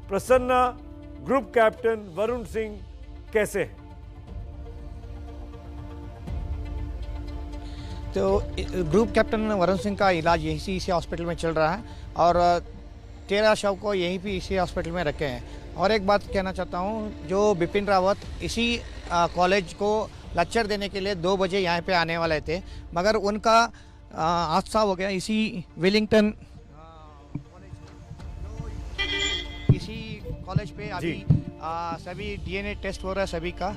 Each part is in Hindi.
प्रसन्ना, ग्रुप कैप्टन वरुण सिंह कैसे हैं? तो ग्रुप कैप्टन वरुण सिंह का इलाज यहीं इसी हॉस्पिटल में चल रहा है और 13 शव को यहीं भी इसी हॉस्पिटल में रखे हैं। और एक बात कहना चाहता हूँ, जो बिपिन रावत इसी कॉलेज को लेक्चर देने के लिए 2 बजे यहाँ पे आने वाले थे, मगर उनका हादसा हो गया इसी वेलिंगटन इसी कॉलेज पे। अभी सभी डीएनए टेस्ट हो रहा है सभी का।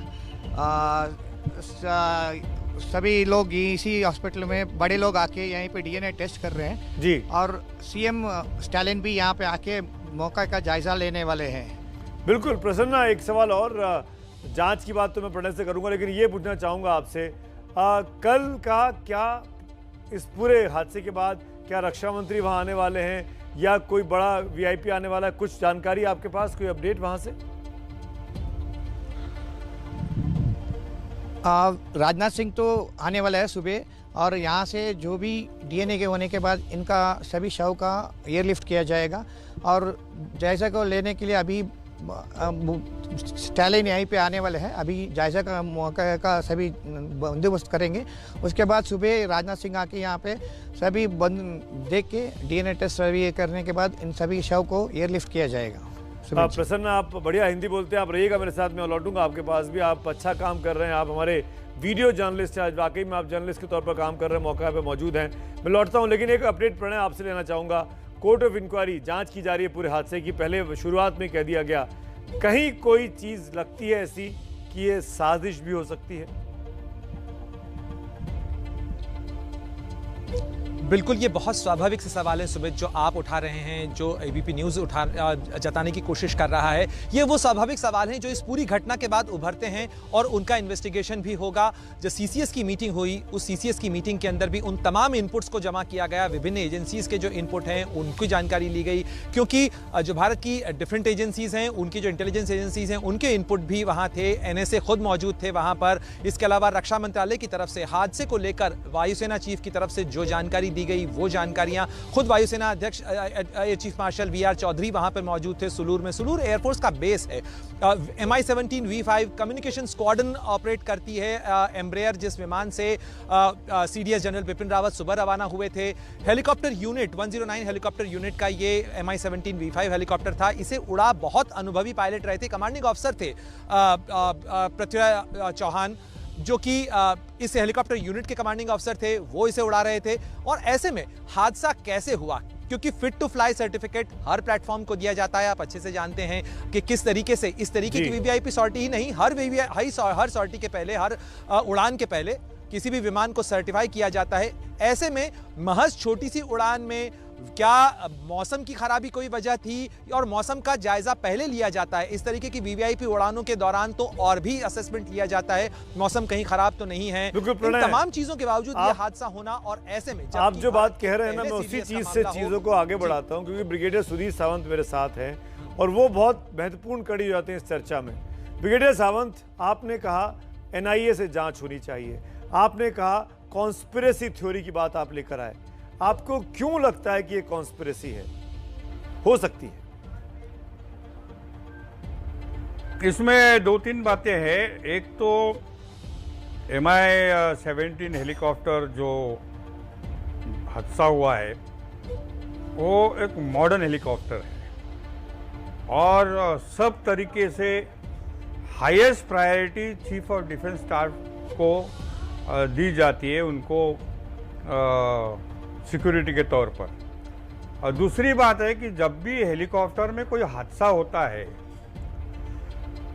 सभी लोग इसी हॉस्पिटल में बड़े लोग आके यहीं पे डीएनए टेस्ट कर रहे हैं जी। और सीएम स्टालिन भी यहाँ पे आके मौका का जायजा लेने वाले हैं। बिल्कुल प्रसन्ना, एक सवाल और, जांच की बात तो मैं प्रणय से करूंगा, लेकिन ये पूछना चाहूंगा आपसे, कल का क्या इस पूरे हादसे के बाद क्या रक्षा मंत्री वहां आने वाले हैं या कोई बड़ा वीआईपी आने वाला है? कुछ जानकारी आपके पास, कोई अपडेट वहां से? राजनाथ सिंह तो आने वाला है सुबह, और यहाँ से जो भी डीएनए के होने के बाद इनका सभी शव का एयरलिफ्ट किया जाएगा और जायजा को लेने के लिए अभी स्टालिन यहीं पे आने वाले हैं। अभी जायजा का मौका का सभी बंदोबस्त करेंगे। उसके बाद सुबह राजनाथ सिंह आके यहाँ पे सभी देख के डीएनए टेस्ट सभी करने के बाद इन सभी शव को एयरलिफ्ट किया जाएगा। प्रसन्ना, आप बढ़िया हिंदी बोलते हैं, आप रहिएगा मेरे साथ, मैं लौटूंगा आपके पास भी। आप अच्छा काम कर रहे हैं, आप हमारे वीडियो जर्नलिस्ट हैं, आज वाकई में आप जर्नलिस्ट के तौर पर काम कर रहे हैं, मौका पे मौजूद हैं। मैं लौटता हूं, लेकिन एक अपडेट प्रणय आपसे लेना चाहूँगा। कोर्ट ऑफ इंक्वायरी जांच की जा रही है पूरे हादसे की। पहले शुरुआत में कह दिया गया, कहीं कोई चीज़ लगती है ऐसी कि ये साजिश भी हो सकती है? बिल्कुल, ये बहुत स्वाभाविक से सवाल है सुमित जो आप उठा रहे हैं, जो एबीपी न्यूज़ जताने की कोशिश कर रहा है। ये वो स्वाभाविक सवाल हैं जो इस पूरी घटना के बाद उभरते हैं और उनका इन्वेस्टिगेशन भी होगा। जो सीसीएस की मीटिंग हुई, उस सीसीएस की मीटिंग के अंदर भी उन तमाम इनपुट्स को जमा किया गया। विभिन्न एजेंसीज के जो इनपुट हैं उनकी जानकारी ली गई, क्योंकि जो भारत की डिफरेंट एजेंसीज हैं, उनकी जो इंटेलिजेंस एजेंसीज हैं, उनके इनपुट भी वहाँ थे। एनएसए खुद मौजूद थे वहाँ पर। इसके अलावा रक्षा मंत्रालय की तरफ से हादसे को लेकर वायुसेना चीफ की तरफ से जो जानकारी दी गई, वो जानकारियां खुद वायुसेना अध्यक्ष air chief marshal VR Chaudhary वहां पर मौजूद थे सुलूर में। सुलूर एयरफोर्स का बेस है। MI-17 V5 communication squadron operate करती है। एम्ब्रेयर जिस विमान से सीडीएस जनरल बिपिन रावत सुबह रवाना हुए थे। हेलीकॉप्टर यूनिट 109 हेलीकॉप्टर यूनिट का ये MI-17 V5 हेलीकॉप्टर था। इसे उड़ा बहुत अनुभवी पायलट रहे थे, कमांडिंग ऑफिसर थे पृथ्वी चौहान, जो कि इस हेलीकॉप्टर यूनिट के कमांडिंग ऑफिसर थे, वो इसे उड़ा रहे थे। और ऐसे में हादसा कैसे हुआ, क्योंकि फिट टू फ्लाई सर्टिफिकेट हर प्लेटफॉर्म को दिया जाता है। आप अच्छे से जानते हैं कि किस तरीके से, इस तरीके की वीवीआईपी सॉर्टी ही नहीं, हर सॉर्टी के पहले, हर उड़ान के पहले किसी भी विमान को सर्टिफाई किया जाता है। ऐसे में महज छोटी सी उड़ान में क्या मौसम की खराबी कोई वजह थी और मौसम का जायजा पहले लिया जाता है। इस तरीके की वीवीआईपी उड़ानों के दौरान तो और भी असेसमेंट लिया जाता है, मौसम कहीं खराब तो नहीं है। इन तमाम चीजों के बावजूद ये हादसा होना, और ऐसे में आप जो बात कह रहे हैं ना, मैं उसी चीज से चीजों को आगे बढ़ाता हूं, क्योंकि ब्रिगेडियर सुधीर सावंत मेरे साथ हैं और वो बहुत महत्वपूर्ण कड़ी हो जाते हैं इस चर्चा में। ब्रिगेडियर सावंत, आपने कहा एनआईए से जांच होनी चाहिए, आपने कहा कॉन्स्पिरेसी थ्योरी की बात आप लेकर आए। आपको क्यों लगता है कि ये कॉन्स्पिरेसी है, हो सकती है? इसमें 2-3 बातें हैं। एक तो MI-17 हेलीकॉप्टर जो हादसा हुआ है वो एक मॉडर्न हेलीकॉप्टर है और सब तरीके से highest priority chief of defence staff को दी जाती है, उनको सिक्योरिटी के तौर पर। और दूसरी बात है कि जब भी हेलीकॉप्टर में कोई हादसा होता है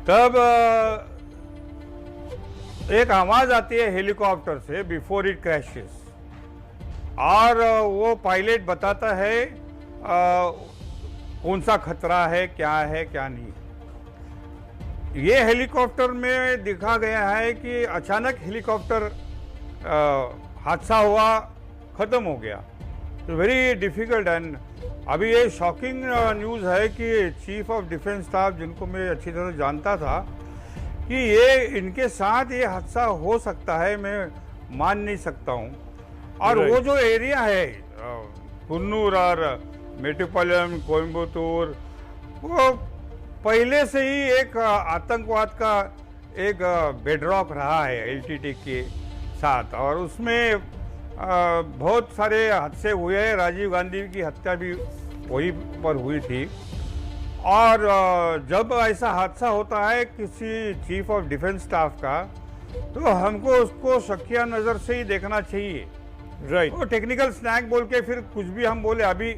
तब एक आवाज आती है हेलीकॉप्टर से बिफोर इट क्रैशेस, और वो पायलट बताता है कौन सा खतरा है क्या नहीं। ये हेलीकॉप्टर में दिखा गया है कि अचानक हेलीकॉप्टर हादसा हुआ, खत्म हो गया। तो वेरी डिफिकल्ट। एंड अभी ये शॉकिंग न्यूज़ है कि चीफ ऑफ डिफेंस स्टाफ, जिनको मैं अच्छी तरह जानता था, कि ये इनके साथ ये हादसा हो सकता है, मैं मान नहीं सकता हूँ। और वो जो एरिया है कुन्नूर और मेट्रोपोलिटन कोयम्बतूर, वो पहले से ही एक आतंकवाद का एक बेडरॉक रहा है एलटीटी के साथ, और उसमें बहुत सारे हादसे हुए हैं। राजीव गांधी की हत्या भी वहीं पर हुई थी, और जब ऐसा हादसा होता है किसी चीफ ऑफ डिफेंस स्टाफ का, तो हमको उसको शकिया नज़र से ही देखना चाहिए। राइट, वो टेक्निकल स्नैक बोल के फिर कुछ भी हम बोले, अभी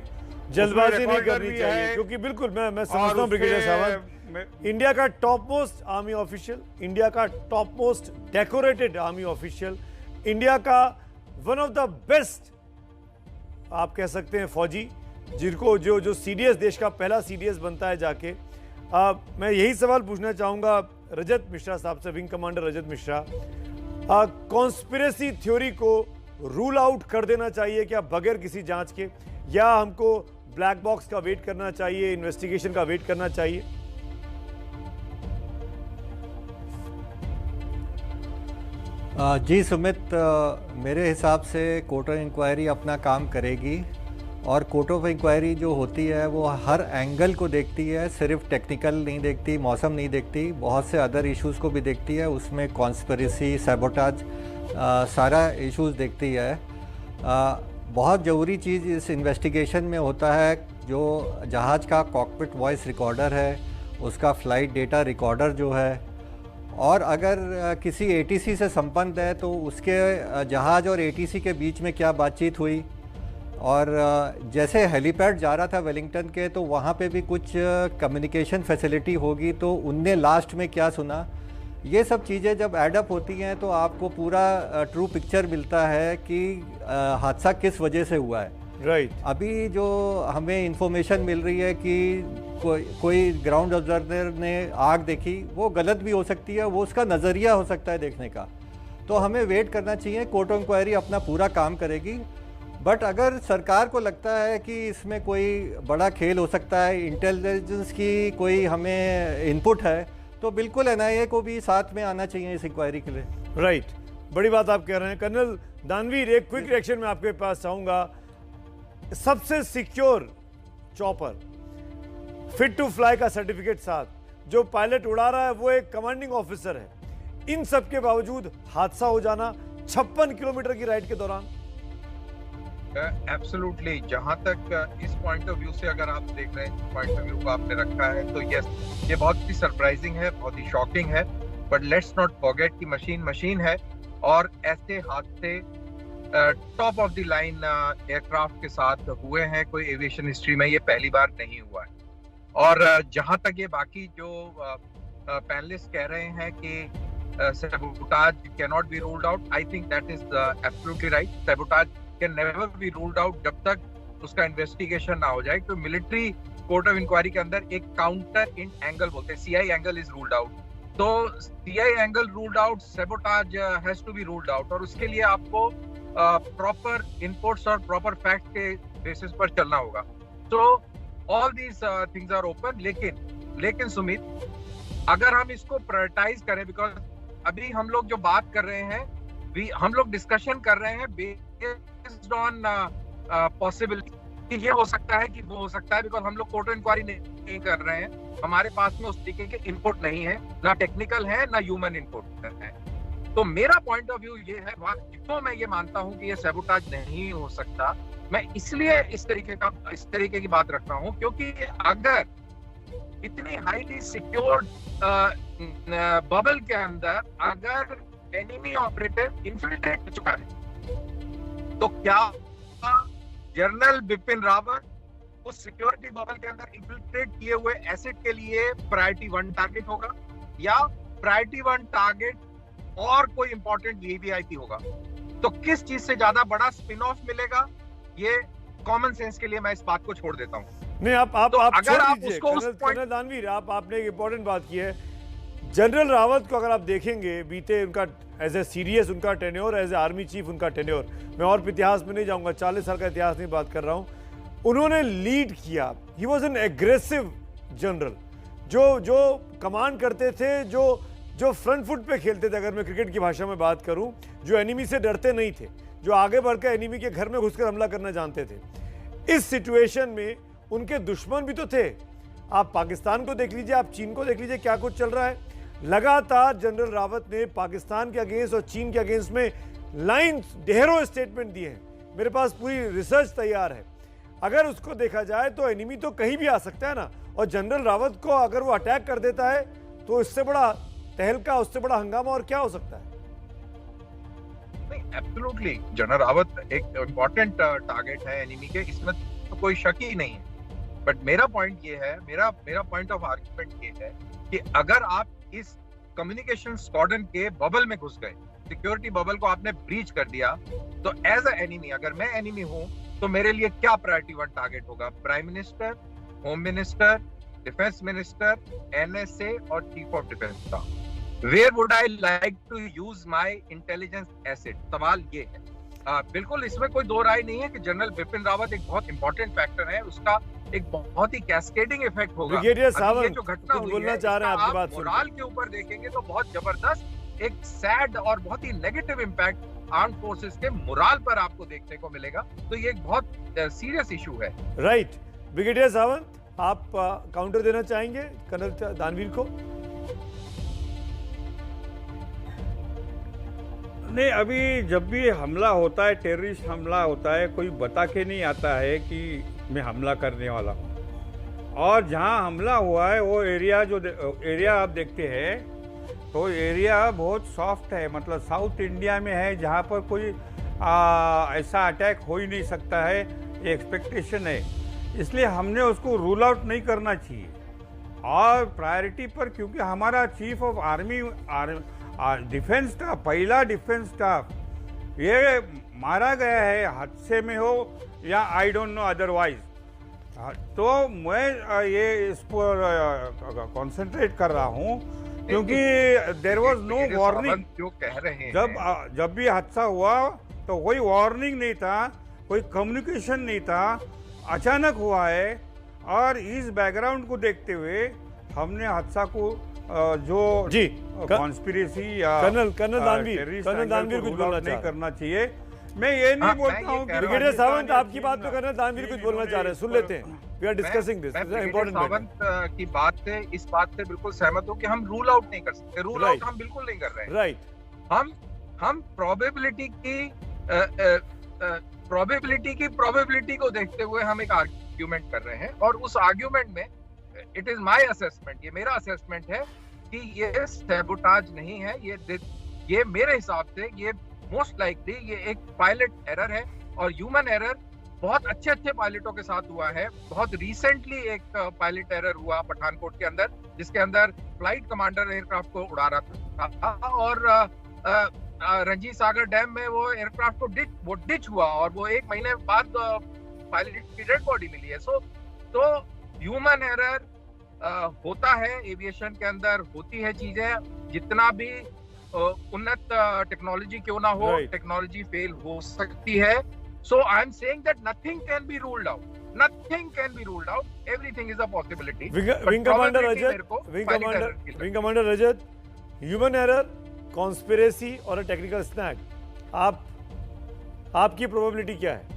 जल्दबाजी नहीं recorder करनी भी चाहिए, है। क्योंकि बिल्कुल मैं और समझता हूँ ब्रिगेडियर सावंत, उससे इंडिया का top most army official, India का top most decorated army official, India का वन ऑफ द बेस्ट आप कह सकते हैं फौजी, जिनको जो सीडीएस, देश का पहला सीडीएस बनता है जाके। मैं यही सवाल पूछना चाहूँगा रजत मिश्रा साहब से, विंग कमांडर रजत मिश्रा, कॉन्स्पिरेसी थ्योरी को रूल आउट कर देना चाहिए क्या बगैर किसी जांच के, या हमको ब्लैक बॉक्स का वेट करना चाहिए, इन्वेस्टिगेशन का वेट करना चाहिए? जी सुमित, मेरे हिसाब से कोर्ट ऑफ इंक्वायरी अपना काम करेगी, और कोर्ट ऑफ इंक्वायरी जो होती है वो हर एंगल को देखती है, सिर्फ टेक्निकल नहीं देखती, मौसम नहीं देखती, बहुत से अदर इश्यूज़ को भी देखती है। उसमें कॉन्स्पिरेसी, सैबोटाज, सारा इश्यूज़ देखती है। बहुत ज़रूरी चीज़ इस इन्वेस्टिगेशन में होता है जो जहाज़ का कॉकपिट वॉइस रिकॉर्डर है, उसका फ़्लाइट डेटा रिकॉर्डर जो है, और अगर किसी एटीसी से संबंध है तो उसके जहाज़ और एटीसी के बीच में क्या बातचीत हुई, और जैसे हेलीपैड जा रहा था वेलिंगटन के, तो वहाँ पे भी कुछ कम्युनिकेशन फैसिलिटी होगी, तो उनने लास्ट में क्या सुना, ये सब चीज़ें जब एडअप होती हैं तो आपको पूरा ट्रू पिक्चर मिलता है कि हादसा किस वजह से हुआ है। राइट, अभी जो हमें इंफॉर्मेशन मिल रही है कि कोई ग्राउंड ऑब्जर्वर ने आग देखी, वो गलत भी हो सकती है, वो उसका नज़रिया हो सकता है देखने का, तो हमें वेट करना चाहिए। कोर्ट ऑफ इंक्वायरी अपना पूरा काम करेगी, बट अगर सरकार को लगता है कि इसमें कोई बड़ा खेल हो सकता है, इंटेलिजेंस की कोई हमें इनपुट है, तो बिल्कुल एनआईए को भी साथ में आना चाहिए इस इंक्वायरी के लिए। राइट, बड़ी बात आप कह रहे हैं। कर्नल दानवीर, एक क्विक रिएक्शन में आपके पास चाहूंगा। सबसे secure chopper, fit to fly का सर्टिफिकेट साथ, जो पायलट उड़ा रहा है वो एक कमांडिंग ऑफिसर है। इन सब के बावजूद हादसा हो जाना 56 किलोमीटर की राइड के दौरान। एब्सोल्युटली, जहां तक इस पॉइंट ऑफ व्यू से अगर आप देख रहे हैं, पॉइंट ऑफ व्यू को आपने रखा है, तो यस, ये बहुत ही सरप्राइजिंग है, बहुत ही शॉकिंग है, बट लेट्स नॉट फॉरगेट कि मशीन है, और ऐसे हादसे top of the line aircraft के साथ हुए हैं कोई एविएशन हिस्ट्री में, ये पहली बार नहीं हुआ है। और जहां तक ये बाकी जो पैनलिस्ट कह रहे हैं कि sabotage can not be ruled out, I think that is absolutely right. Sabotage can never be ruled out जब तक उसका इन्वेस्टिगेशन ना हो जाए। तो मिलिट्री कोर्ट ऑफ इंक्वायरी के अंदर एक काउंटर इन एंगल बोलते हैं, CI angle is ruled out, तो CI angle ruled out, sabotage has to be ruled out, और उसके लिए आपको प्रॉपर इनपुट्स और प्रॉपर फैक्ट के बेसिस पर चलना होगा। तो all these things are open, लेकिन सुमित, अगर हम इसको प्रायोरिटाइज करें, बिकॉज अभी हम लोग जो बात कर रहे हैं, हम लोग डिस्कशन कर रहे हैं बेस्ड ऑन पॉसिबिलिटी कि ये हो सकता है कि वो हो सकता है, बिकॉज हम लोग कोर्ट ऑफ इंक्वायरी नहीं कर रहे हैं, हमारे पास में उस तरीके के इनपुट नहीं है, ना टेक्निकल है ना ह्यूमन इनपुट है। तो मेरा पॉइंट ऑफ व्यू ये है, तो मैं ये मानता हूं कि ये सैबोटाज नहीं हो सकता। मैं इसलिए इस तरीके की बात रख रहा हूं, क्योंकि अगर इतनी हाईली सिक्योर्ड बबल के अंदर अगर एनिमी ऑपरेटर इन्फिल्ट्रेट हो चुका है, तो क्या जनरल बिपिन रावत उस सिक्योरिटी बबल के अंदर इन्फिल्ट्रेट किए हुए एसिड के लिए प्रायोरिटी 1 टारगेट होगा, या प्रायोरिटी 1 टारगेट और कोई इंपॉर्टेंट वीवीआईपी होगा? तो किस चीज से ज्यादा बड़ा स्पिन ऑफ मिलेगा, ये कॉमन सेंस के लिए मैं इस बात को छोड़ देता हूं। नहीं, आप तो अगर अगर आप छोड़ उसको दीजिए कर्नल दानवीर, आपने एक इंपॉर्टेंट बात की है। जनरल रावत को अगर आप देखेंगे, बीते उनका एज ए सीडीएस उनका tenure, as a army chief उनका टेन्योर, मैं और इतिहास में नहीं जाऊंगा, 40 साल का इतिहास नहीं बात कर रहा हूं, उन्होंने लीड किया। He was an aggressive general, जो कमांड करते थे, जो फ्रंट फुट पे खेलते थे, अगर मैं क्रिकेट की भाषा में बात करूं, जो एनिमी से डरते नहीं थे, जो आगे बढ़कर एनिमी के घर में घुसकर हमला करना जानते थे। इस सिचुएशन में उनके दुश्मन भी तो थे, आप पाकिस्तान को देख लीजिए, आप चीन को देख लीजिए, क्या कुछ चल रहा है। लगातार जनरल रावत ने पाकिस्तान के अगेंस्ट और चीन के अगेंस्ट में लाइन ढेरों स्टेटमेंट दिए हैं। मेरे पास पूरी रिसर्च तैयार है। अगर उसको देखा जाए तो एनिमी तो कहीं भी आ सकता है ना, और जनरल रावत को अगर वो अटैक कर देता है तो इससे बड़ा तहलका, उससे बड़ा हंगामा और क्या हो सकता है? नहीं, एब्सोल्युटली जनरल रावत एक इम्पोर्टेंट टारगेट है एनिमी के, इसमें तो कोई शक ही नहीं है। बट मेरा पॉइंट ये है, मेरा पॉइंट ऑफ आर्गुमेंट ये है कि अगर आप इस कम्युनिकेशन स्क्वाड्रन के बबल में घुस गए, सिक्योरिटी बबल को आपने ब्रीच कर दिया, तो एज अ एनिमी, अगर मैं एनिमी हूं तो मेरे लिए क्या प्रायोरिटी 1 टारगेट होगा? Prime minister, home minister, defence minister, NSA और chief of defence staff. Where would I like to use my intelligence asset? सवाल ये है। बिल्कुल इसमें कोई दो राय नहीं है कि जनरल बिपिन रावत एक बहुत इंपॉर्टेंट फैक्टर है, उसका एक बहुत ही कैस्केडिंग इफेक्ट होगा। ब्रिगेडियर सावंत, ये जो घटना कुछ हुई बोलना है, चाह रहे हैं, आपकी बात सुन मोराल के ऊपर देखेंगे तो बहुत जबरदस्त एक सैड और बहुत ही नेगेटिव इम्पैक्ट आर्म फोर्सेस के मोराल पर आपको देखने को मिलेगा। तो ये एक बहुत सीरियस इशू है। राइट। ब्रिगेडियर सावंत, आप काउंटर देना चाहेंगे कर्नल दानवीर को? नहीं, अभी जब भी हमला होता है, टेररिस्ट हमला होता है, कोई बता के नहीं आता है कि मैं हमला करने वाला हूँ। और जहाँ हमला हुआ है वो एरिया आप देखते हैं तो एरिया बहुत सॉफ्ट है, मतलब साउथ इंडिया में है, जहाँ पर कोई ऐसा अटैक हो ही नहीं सकता है, ये एक्सपेक्टेशन है। इसलिए हमने उसको रूल आउट नहीं करना चाहिए। और प्रायोरिटी पर, क्योंकि हमारा chief of army defence staff, पहला डिफेंस स्टाफ ये मारा गया है, हादसे में हो या आई डोंट नो अदरवाइज। तो मैं ये इस पर कंसंट्रेट कर रहा हूँ, क्योंकि देयर वाज नो वार्निंग। जो कह रहे हैं, जब भी हादसा हुआ तो कोई वार्निंग नहीं था, कोई कम्युनिकेशन नहीं था, अचानक हुआ है। और इस बैकग्राउंड को देखते हुए हमने हादसा को जो जी कॉन्स्पिरेसी या कर्नल दानवीर कुछ बोलना नहीं करना चाहिए। मैं ये नहीं बोलता हूँ कि ब्रिगेडियर सावंत, आपकी बात पे कर्नल दानवीर कुछ बोलना चाह रहे हैं, सुन लेते हैं। We are discussing this, is important. Sawant की बात से, इस बात से बिल्कुल सहमत हूँ कि हम रूल आउट नहीं कर सकते। रूल आउट हम बिल्कुल नहीं कर रहे हैं। राइट। हम प्रोबेबिलिटी को देखते हुए हम एक आर्ग्यूमेंट कर रहे हैं, और उस आर्ग्यूमेंट में इट इज माय असेसमेंट, ये मेरा असेसमेंट है कि ये सैबोटाज नहीं है। ये मेरे हिसाब से ये मोस्ट लाइकली ये एक पायलट एरर है, और ह्यूमन एरर बहुत अच्छे पायलटों के साथ हुआ है। बहुत रिसेंटली एक पायलट एरर हुआ पठानकोट के अंदर, जिसके अंदर फ्लाइट कमांडर एयरक्राफ्ट को उड़ा रहा था, और रंजीत सागर डैम में वो एयरक्राफ्ट को डिच हुआ, और वो 1 महीने बाद पायलट की डेड बॉडी मिली है। तो ह्यूमन एरर होता है, एविएशन के अंदर होती है चीजें। जितना भी उन्नत टेक्नोलॉजी क्यों ना हो, टेक्नोलॉजी फेल हो सकती है। So I am saying that nothing can be ruled out, nothing can be ruled out, everything is a possibility. Wing commander Rajat, human error, conspiracy और टेक्निकल स्नैग, आपकी प्रोबेबिलिटी क्या है?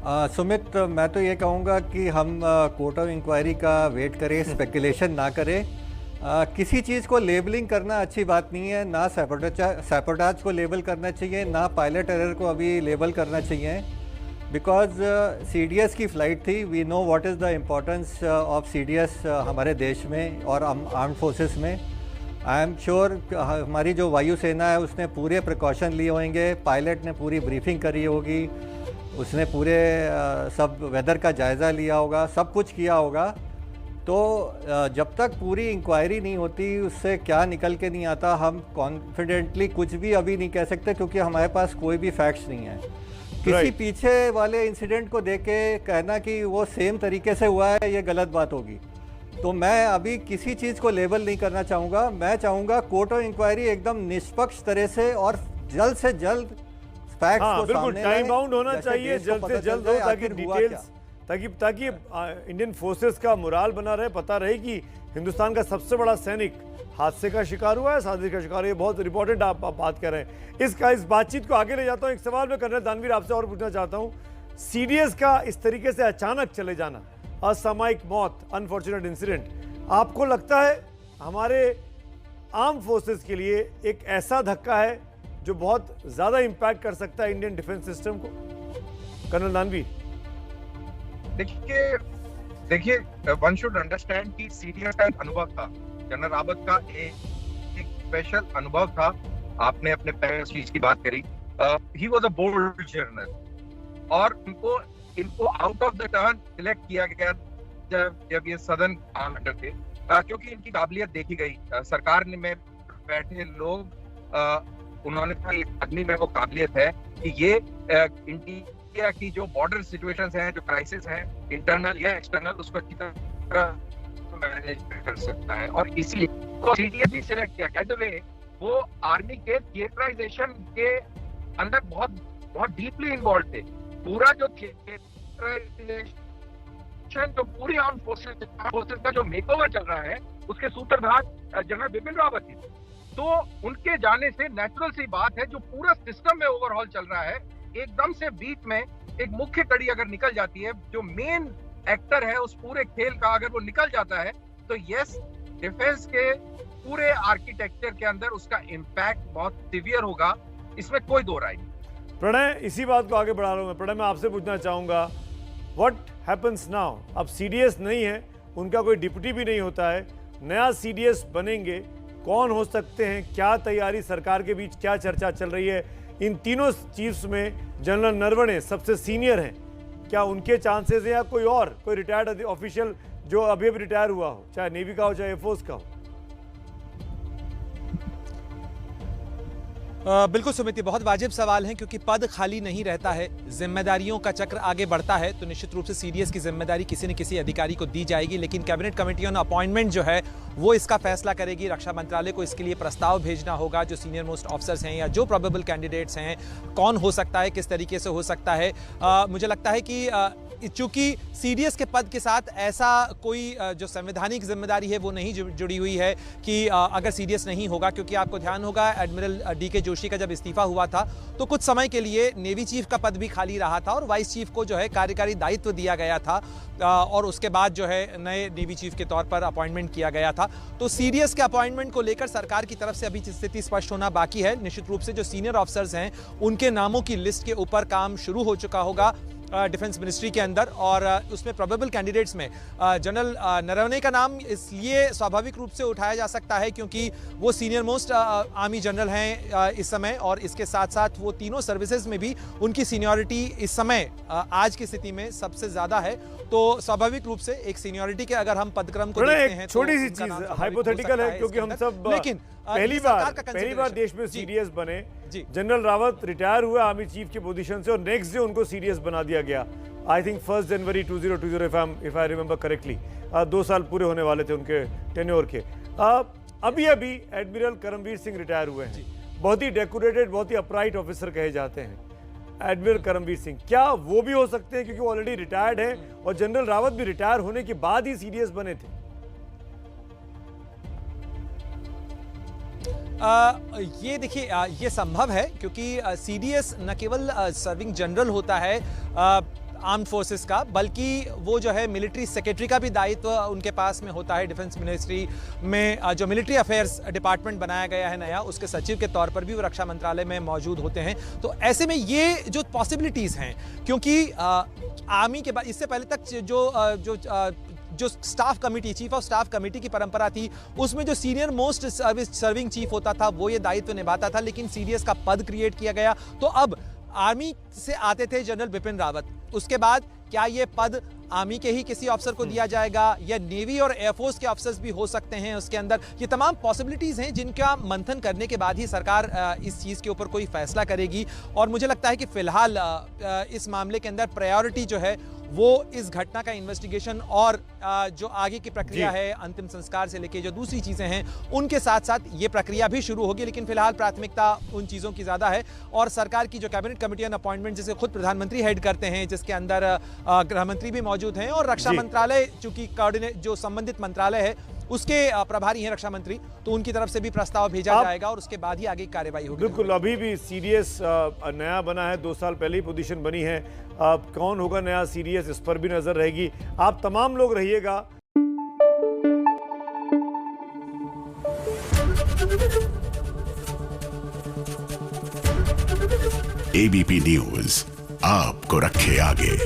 सुमित, मैं तो ये कहूँगा कि हम कोर्ट ऑफ इंक्वायरी का वेट करें, स्पेकुलेशन ना करें। किसी चीज़ को लेबलिंग करना अच्छी बात नहीं है, ना सैबोटाज को लेबल करना चाहिए, ना पायलट एरर को अभी लेबल करना चाहिए, बिकॉज CDS की फ़्लाइट थी। We know what is the importance of CDS हमारे देश में और आर्म्ड फोर्सेस में। आई एम श्योर हमारी जो वायुसेना है उसने पूरे प्रिकॉशन लिए होंगे, पायलट ने पूरी ब्रीफिंग करी होगी, उसने पूरे सब वेदर का जायज़ा लिया होगा, सब कुछ किया होगा। तो जब तक पूरी इंक्वायरी नहीं होती, उससे क्या निकल के नहीं आता, हम कॉन्फिडेंटली कुछ भी अभी नहीं कह सकते, क्योंकि हमारे पास कोई भी फैक्ट्स नहीं है। किसी पीछे वाले इंसिडेंट को देख के कहना कि वो सेम तरीके से हुआ है, ये गलत बात होगी। तो मैं अभी किसी चीज़ को लेबल नहीं करना चाहूँगा। मैं चाहूँगा कोर्ट ऑफ इंक्वायरी एकदम निष्पक्ष तरह से और जल्द से जल्द फैक्ट्स को बिल्कुल सामने टाइम बाउंड होना चाहिए, जल्द से जल्द हो, ताकि डिटेल्स, ताकि इंडियन फोर्सेस का मोराल बना रहे, पता रहे कि हिंदुस्तान का सबसे बड़ा सैनिक हादसे का शिकार हुआ है, साजिश का शिकार है। बहुत इंपॉर्टेंट आप बात कर रहे हैं। इस बातचीत को आगे ले जाता हूँ। एक सवाल मैं कर्नल दानवीर आपसे और पूछना चाहता हूँ। सीडीएस का इस तरीके से अचानक चले जाना, असामयिक मौत, अनफॉर्चुनेट इंसिडेंट, आपको लगता है हमारे आर्म फोर्सेस के लिए एक ऐसा धक्का है जो बहुत ज्यादा इंपैक्ट कर सकता है इंडियन डिफेंस सिस्टम को? कर्नल दानवी, देखिए वन शुड अंडरस्टैंड कि सीडीएस का एक अनुभव था, जनरल रावत का एक स्पेशल अनुभव था। आपने अपने पहले चीज की बात करी, he was a bold general और इनको out of the turn select किया गया जब ये सदन कमांडर थे, क्योंकि इनकी काबिलियत देखी गई। सरकार में बैठे लोग उन्होंने कहा इस आदमी में वो काबिलियत है कि ये इंडिया की जो बॉर्डर सिचुएशंस हैं, जो क्राइसिस हैं, इंटरनल या एक्सटर्नल, उसको अच्छी तरह मैनेज कर सकता है। और इसीलिए तो सीडीएस भी सिलेक्ट किया। कहते हुए वो आर्मी के थिएटराइजेशन के अंदर बहुत डीपली इन्वॉल्व थे। पूरा जो थिएटराइजेशन, जो पूरी आर्म फोर्सेस का जो मेकओवर चल रहा है, उसके सूत्रधार जनरल बिपिन रावत थी। तो उनके जाने से नेचुरल सी बात है, जो पूरा सिस्टम में ओवरहॉल चल रहा है, एकदम से बीच में एक मुख्य कड़ी अगर निकल जाती है, जो मेन एक्टर है उस पूरे खेल का, अगर वो निकल जाता है, तो यस, डिफेंस के पूरे आर्किटेक्चर के अंदर उसका इम्पैक्ट बहुत सीवियर होगा, इसमें कोई दो राय नहीं। प्रणय, इसी बात को आगे बढ़ा रहा हूं मैं। प्रणय, मैं आपसे पूछना चाहूंगा, व्हाट हैपन्स नाउ? अब सीडीएस नहीं है, उनका कोई डिप्टी भी नहीं होता है, नया सीडीएस बनेंगे, कौन हो सकते हैं? क्या तैयारी सरकार के बीच, क्या चर्चा चल रही है? इन तीनों चीफ्स में जनरल नरवणे सबसे सीनियर हैं, क्या उनके चांसेस हैं या कोई और, कोई रिटायर्ड ऑफिशियल जो अभी अभी रिटायर हुआ हो, चाहे नेवी का हो चाहे एयरफोर्स का हो? बिल्कुल सुमित, बहुत वाजिब सवाल है, क्योंकि पद खाली नहीं रहता है, जिम्मेदारियों का चक्र आगे बढ़ता है, तो निश्चित रूप से सीडीएस की जिम्मेदारी किसी न किसी अधिकारी को दी जाएगी। लेकिन कैबिनेट कमेटी ऑन अपॉइंटमेंट जो है वो इसका फैसला करेगी। रक्षा मंत्रालय को इसके लिए प्रस्ताव भेजना होगा, जो सीनियर मोस्ट ऑफिसर्स हैं या जो प्रोबेबल कैंडिडेट्स हैं, कौन हो सकता है, किस तरीके से हो सकता है। मुझे लगता है कि चूंकि सीडीएस के पद के साथ ऐसा कोई जो संवैधानिक जिम्मेदारी है वो नहीं जुड़ी हुई है कि अगर सीडीएस नहीं होगा, क्योंकि आपको ध्यान होगा एडमिरल डीके जोशी का जब इस्तीफा हुआ था तो कुछ समय के लिए नेवी चीफ का पद भी खाली रहा था और वाइस चीफ को जो है कार्यकारी दायित्व दिया गया था, और उसके बाद जो है नए नेवी चीफ के तौर पर अपॉइंटमेंट किया गया था। तो सीडीएस के अपॉइंटमेंट को लेकर सरकार की तरफ से अभी स्थिति स्पष्ट होना बाकी है। निश्चित रूप से जो सीनियर ऑफिसर्स हैं उनके नामों की लिस्ट के ऊपर काम शुरू हो चुका होगा डिफेंस मिनिस्ट्री के अंदर, और उसमें प्रोबेबल कैंडिडेट्स में जनरल नरवणे का नाम इसलिए स्वाभाविक रूप से उठाया जा सकता है क्योंकि वो सीनियर मोस्ट आर्मी जनरल हैं इस समय, और इसके साथ साथ वो तीनों सर्विसेज में भी उनकी सीनियरिटी इस समय आज की स्थिति में सबसे ज्यादा है। तो स्वाभाविक रूप से एक सीनियरिटी के अगर हम पदक्रम को देखते हैं, छोटी सी चीज हाइपोथेटिकल है, क्योंकि हम सब लेकिन पहली बार देश में सीडीएस बने, जनरल रावत रिटायर हुए आर्मी चीफ की पोजीशन से और नेक्स्ट डे उनको सीडीएस बना दिया गया। I think 1 January 2020 if I remember correctly. 2 साल पूरे होने वाले थे उनके टेन्योर के। अभी एडमिरल करमवीर सिंह रिटायर हुए हैं, बहुत ही डेकोरेटेड, बहुत ही अपराइट ऑफिसर कहे जाते हैं एडमिरल करमवीर सिंह। क्या वो भी हो सकते हैं, क्योंकि वो ऑलरेडी रिटायर्ड हैं और जनरल रावत भी रिटायर होने के बाद ही सीडीएस बने थे? ये देखिए, ये संभव है क्योंकि सीडीएस न केवल सर्विंग जनरल होता है आर्म्ड फोर्सेस का, बल्कि वो जो है मिलिट्री सेक्रेटरी का भी दायित्व उनके पास में होता है। डिफेंस मिनिस्ट्री में जो मिलिट्री अफेयर्स डिपार्टमेंट बनाया गया है नया, उसके सचिव के तौर पर भी वो रक्षा मंत्रालय में मौजूद होते हैं। तो ऐसे में ये जो पॉसिबिलिटीज़ हैं, क्योंकि आर्मी के बाद इससे पहले तक जो staff committee, chief of staff committee की परंपरा थी, उसमें जो सीनियर मोस्ट सर्विंग चीफ होता था वो ये दायित्व निभाता था, लेकिन सीडीएस का पद क्रिएट किया गया। तो अब आर्मी से आते थे जनरल बिपिन रावत, उसके बाद क्या ये पद आर्मी के ही किसी अफसर को दिया जाएगा या नेवी और एयरफोर्स के अफसर्स भी हो सकते हैं उसके अंदर? ये तमाम पॉसिबिलिटीज हैं जिनका मंथन करने के बाद ही सरकार इस चीज़ के ऊपर कोई फैसला करेगी। और मुझे लगता है कि फिलहाल इस मामले के अंदर प्रायोरिटी जो है वो इस घटना का इन्वेस्टिगेशन और जो आगे की प्रक्रिया है, अंतिम संस्कार से लेके जो दूसरी चीज़ें हैं उनके साथ साथ ये प्रक्रिया भी शुरू होगी। लेकिन फिलहाल प्राथमिकता उन चीज़ों की ज़्यादा है, और सरकार की जो कैबिनेट कमेटी ऑन अपॉइंटमेंट जिसे खुद प्रधानमंत्री हेड करते हैं, जिसके अंदर गृह मंत्री भी मौजूद हैं और रक्षा मंत्रालय चूंकि कोऑर्डिनेट जो संबंधित मंत्रालय है उसके प्रभारी हैं रक्षा मंत्री, तो उनकी तरफ से भी प्रस्ताव भेजा जाएगा और उसके बाद ही आगे की कार्यवाही होगी। बिल्कुल, अभी भी सीडीएस नया बना है, 2 साल पहले ही पोजीशन बनी है। कौन होगा नया सीडीएस, इस पर भी नजर रहेगी। आप तमाम लोग रहिएगा। एबीपी न्यूज आपको रखे आगे।